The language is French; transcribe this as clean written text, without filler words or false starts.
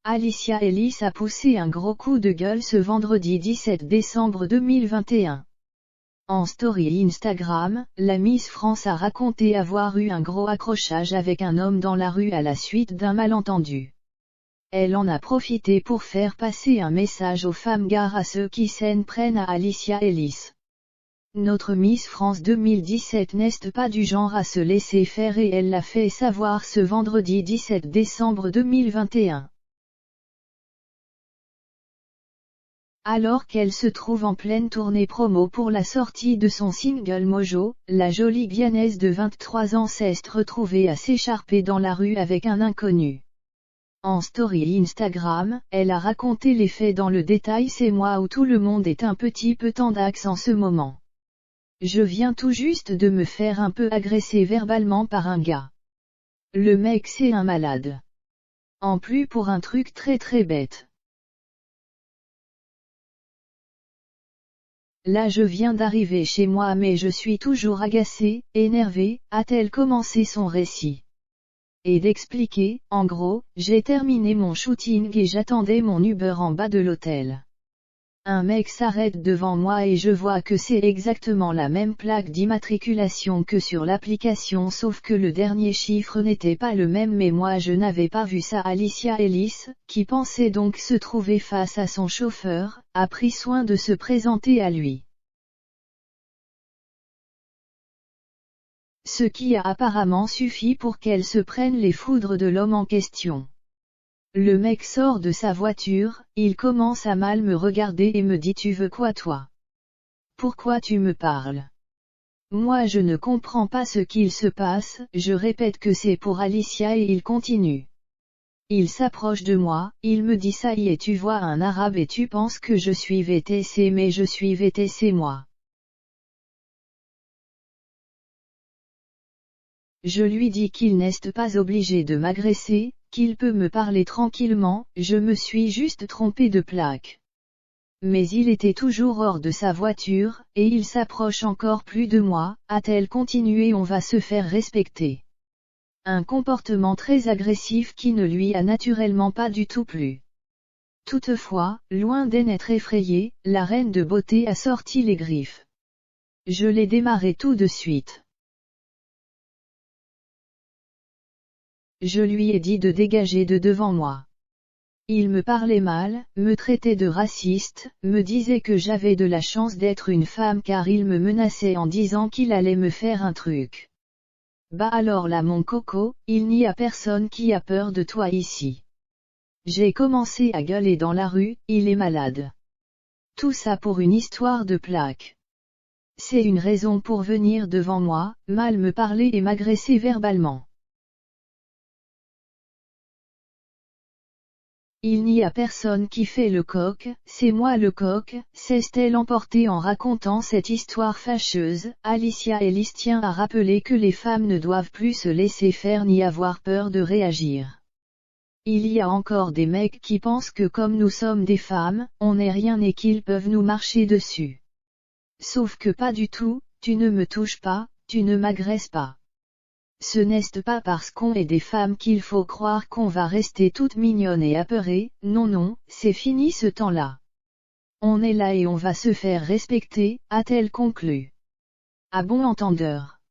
Alicia Ellis a poussé un gros coup de gueule ce vendredi 17 décembre 2021. En story Instagram, la Miss France a raconté avoir eu un gros accrochage avec un homme dans la rue à la suite d'un malentendu. Elle en a profité pour faire passer un message aux femmes gare à ceux qui s'en prennent à Alicia Ellis. Notre Miss France 2017 n'est pas du genre à se laisser faire et elle l'a fait savoir ce vendredi 17 décembre 2021. Alors qu'elle se trouve en pleine tournée promo pour la sortie de son single Mojo, la jolie Guyanaise de 23 ans s'est retrouvée à s'écharper dans la rue avec un inconnu. En story Instagram, elle a raconté les faits dans le détail. C'est moi où tout le monde est un petit peu tendax en ce moment. Je viens tout juste de me faire un peu agresser verbalement par un gars. Le mec c'est un malade. En plus pour un truc très bête. Là je viens d'arriver chez moi mais je suis toujours agacée, énervée, a-t-elle commencé son récit. Et d'expliquer, en gros, j'ai terminé mon shooting et j'attendais mon Uber en bas de l'hôtel. Un mec s'arrête devant moi et je vois que c'est exactement la même plaque d'immatriculation que sur l'application sauf que le dernier chiffre n'était pas le même mais moi je n'avais pas vu ça. Alicia Ellis, qui pensait donc se trouver face à son chauffeur, a pris soin de se présenter à lui. Ce qui a apparemment suffi pour qu'elle se prenne les foudres de l'homme en question. Le mec sort de sa voiture, il commence à mal me regarder et me dit: tu veux quoi toi? Pourquoi tu me parles? Moi je ne comprends pas ce qu'il se passe, je répète que c'est pour Alicia et il continue. Il s'approche de moi, il me dit: ça y est, tu vois un arabe et tu penses que je suis VTC mais je suis VTC moi. Je lui dis qu'il n'est pas obligé de m'agresser, qu'il peut me parler tranquillement, je me suis juste trompé de plaque. Mais il était toujours hors de sa voiture, et il s'approche encore plus de moi, a-t-elle continué. On va se faire respecter. Un comportement très agressif qui ne lui a naturellement pas du tout plu. Toutefois, loin d'en être effrayée, la reine de beauté a sorti les griffes. Je l'ai démarré tout de suite. Je lui ai dit de dégager de devant moi. Il me parlait mal, me traitait de raciste, me disait que j'avais de la chance d'être une femme car il me menaçait en disant qu'il allait me faire un truc. Bah alors là mon coco, il n'y a personne qui a peur de toi ici. J'ai commencé à gueuler dans la rue, il est malade. Tout ça pour une histoire de plaque. C'est une raison pour venir devant moi, mal me parler et m'agresser verbalement. Il n'y a personne qui fait le coq, c'est moi le coq, s'est-elle emportée en racontant cette histoire fâcheuse. Alicia Ellis tient à rappeler que les femmes ne doivent plus se laisser faire ni avoir peur de réagir. Il y a encore des mecs qui pensent que comme nous sommes des femmes, on n'est rien et qu'ils peuvent nous marcher dessus. Sauf que pas du tout, tu ne me touches pas, tu ne m'agresses pas. Ce n'est pas parce qu'on est des femmes qu'il faut croire qu'on va rester toute mignonne et apeurée, non, c'est fini ce temps-là. On est là et on va se faire respecter, a-t-elle conclu. À bon entendeur.